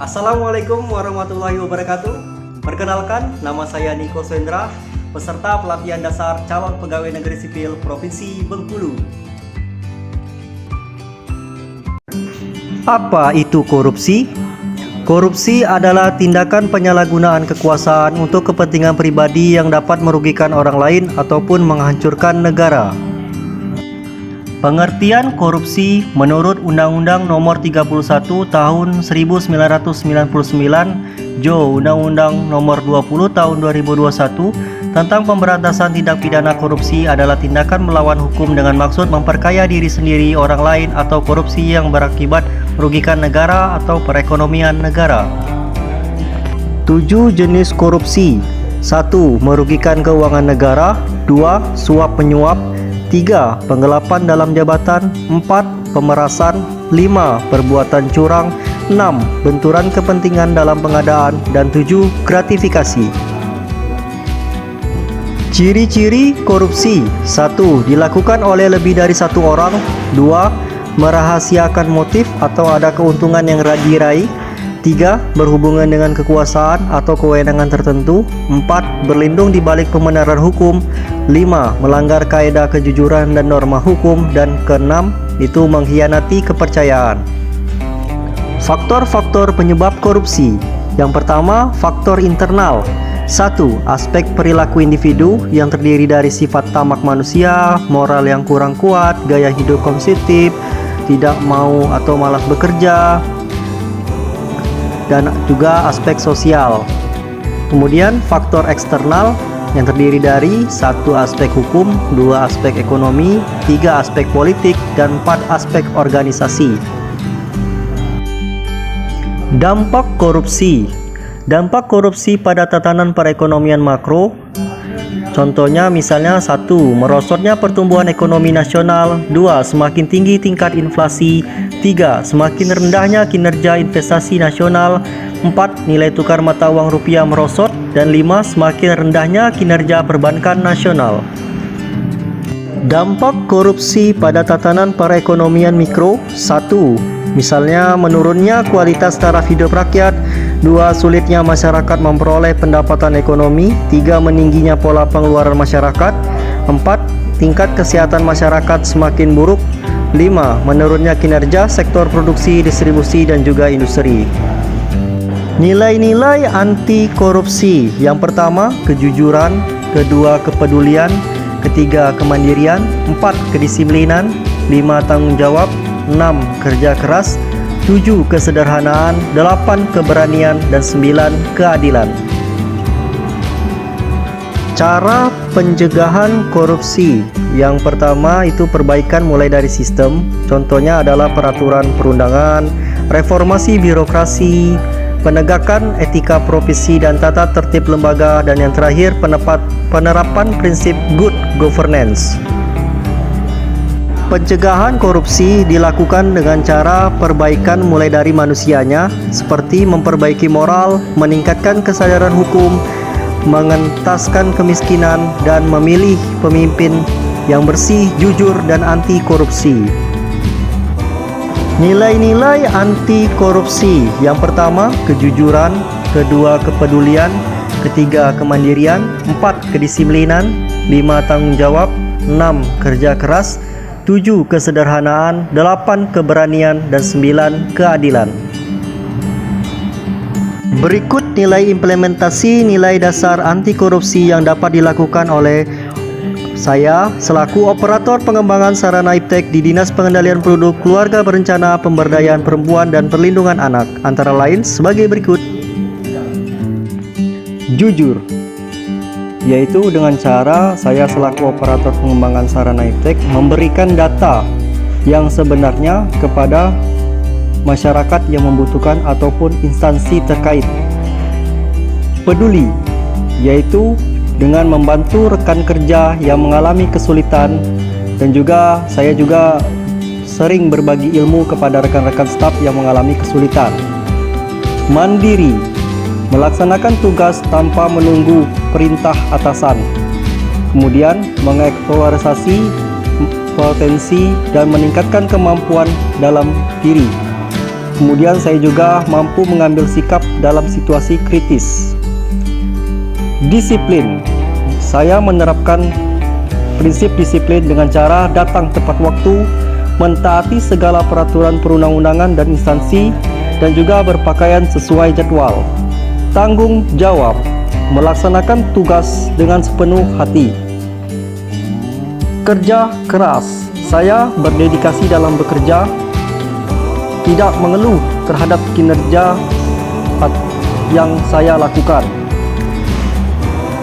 Assalamualaikum warahmatullahi wabarakatuh. Perkenalkan, nama saya Niko Swendra, peserta pelatihan dasar calon pegawai negeri sipil Provinsi Bengkulu. Apa itu korupsi? Korupsi adalah tindakan penyalahgunaan kekuasaan untuk kepentingan pribadi yang dapat merugikan orang lain ataupun menghancurkan negara. Pengertian korupsi menurut Undang-Undang Nomor 31 Tahun 1999 Jo Undang-Undang Nomor 20 Tahun 2021 tentang pemberantasan tindak pidana korupsi adalah tindakan melawan hukum dengan maksud memperkaya diri sendiri, orang lain, atau korupsi yang berakibat merugikan negara atau perekonomian negara. 7 jenis korupsi. 1. Merugikan keuangan negara. 2. Suap menyuap. 3. Penggelapan dalam jabatan. 4. Pemerasan. 5. Perbuatan curang. 6. Benturan kepentingan dalam pengadaan. Dan 7. Gratifikasi. Ciri-ciri korupsi. 1. Dilakukan oleh lebih dari satu orang. 2. Merahasiakan motif atau ada keuntungan yang diraih. 3. Berhubungan dengan kekuasaan atau kewenangan tertentu. 4. Berlindung di balik pembenaran hukum. 5. Melanggar kaedah kejujuran dan norma hukum. Dan ke-6 itu mengkhianati kepercayaan. Faktor-faktor penyebab korupsi. Yang pertama, faktor internal. 1. Aspek perilaku individu yang terdiri dari sifat tamak manusia, moral yang kurang kuat, gaya hidup konsumtif, tidak mau atau malas bekerja, dan juga aspek sosial. Kemudian faktor eksternal yang terdiri dari 1. Aspek hukum, 2. aspek ekonomi, 3. aspek politik, dan 4. aspek organisasi. Dampak korupsi. Dampak korupsi pada tatanan perekonomian makro. Contohnya misalnya 1. Merosotnya pertumbuhan ekonomi nasional. 2. Semakin tinggi tingkat inflasi. 3. Semakin rendahnya kinerja investasi nasional. 4. Nilai tukar mata uang rupiah merosot. Dan 5. Semakin rendahnya kinerja perbankan nasional. Dampak korupsi pada tatanan perekonomian mikro. 1. Misalnya menurunnya kualitas taraf hidup rakyat. 2. Sulitnya masyarakat memperoleh pendapatan ekonomi. 3. Meningginya pola pengeluaran masyarakat. 4. Tingkat kesehatan masyarakat semakin buruk. 5. Menurunnya kinerja sektor produksi, distribusi, dan juga industri. Nilai-nilai anti korupsi. Yang pertama, kejujuran. Kedua, kepedulian. Ketiga, kemandirian. 4. Kedisiplinan. 5. Tanggung jawab. 6. Kerja keras. 7. Kesederhanaan. 8. Keberanian. Dan 9. Keadilan. Cara pencegahan korupsi. Yang pertama itu perbaikan mulai dari sistem. Contohnya adalah peraturan perundangan, reformasi birokrasi, penegakan etika profesi dan tata tertib lembaga, dan yang terakhir penerapan prinsip good governance. Pencegahan korupsi dilakukan dengan cara perbaikan mulai dari manusianya, seperti memperbaiki moral, meningkatkan kesadaran hukum, mengentaskan kemiskinan, dan memilih pemimpin yang bersih, jujur, dan anti korupsi. Nilai-nilai anti korupsi. Yang pertama, kejujuran. Kedua, kepedulian. Ketiga, kemandirian. 4. Kedisiplinan. 5. Tanggung jawab. 6. Kerja keras. 7. Kesederhanaan. 8. Keberanian. Dan 9. Keadilan. Berikut nilai implementasi nilai dasar anti korupsi yang dapat dilakukan oleh saya selaku operator pengembangan sarana iptek di Dinas Pengendalian Produk Keluarga Berencana, Pemberdayaan Perempuan dan Perlindungan Anak, antara lain sebagai berikut. Jujur, yaitu dengan cara saya selaku operator pengembangan sarana iptek memberikan data yang sebenarnya kepada masyarakat yang membutuhkan ataupun instansi terkait. Peduli, yaitu dengan membantu rekan kerja yang mengalami kesulitan, dan juga saya juga sering berbagi ilmu kepada rekan-rekan staf yang mengalami kesulitan. Mandiri, melaksanakan tugas tanpa menunggu perintah atasan. Kemudian mengeksploitasi potensi dan meningkatkan kemampuan dalam diri. Kemudian saya juga mampu mengambil sikap dalam situasi kritis. Disiplin. Saya menerapkan prinsip disiplin dengan cara datang tepat waktu, mentaati segala peraturan perundang-undangan dan instansi, dan juga berpakaian sesuai jadwal. Tanggung jawab. Melaksanakan tugas dengan sepenuh hati. Kerja keras. Saya berdedikasi dalam bekerja, tidak mengeluh terhadap kinerja yang saya lakukan.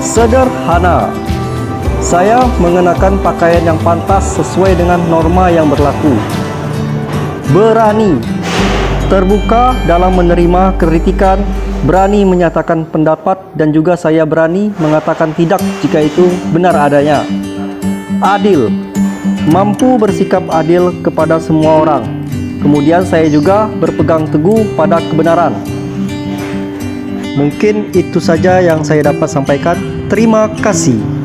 Sederhana. Saya mengenakan pakaian yang pantas sesuai dengan norma yang berlaku. Berani. Terbuka dalam menerima kritikan, berani menyatakan pendapat, dan juga saya berani mengatakan tidak jika itu benar adanya. Adil. Mampu bersikap adil kepada semua orang. Kemudian saya juga berpegang teguh pada kebenaran. Mungkin itu saja yang saya dapat sampaikan. Terima kasih.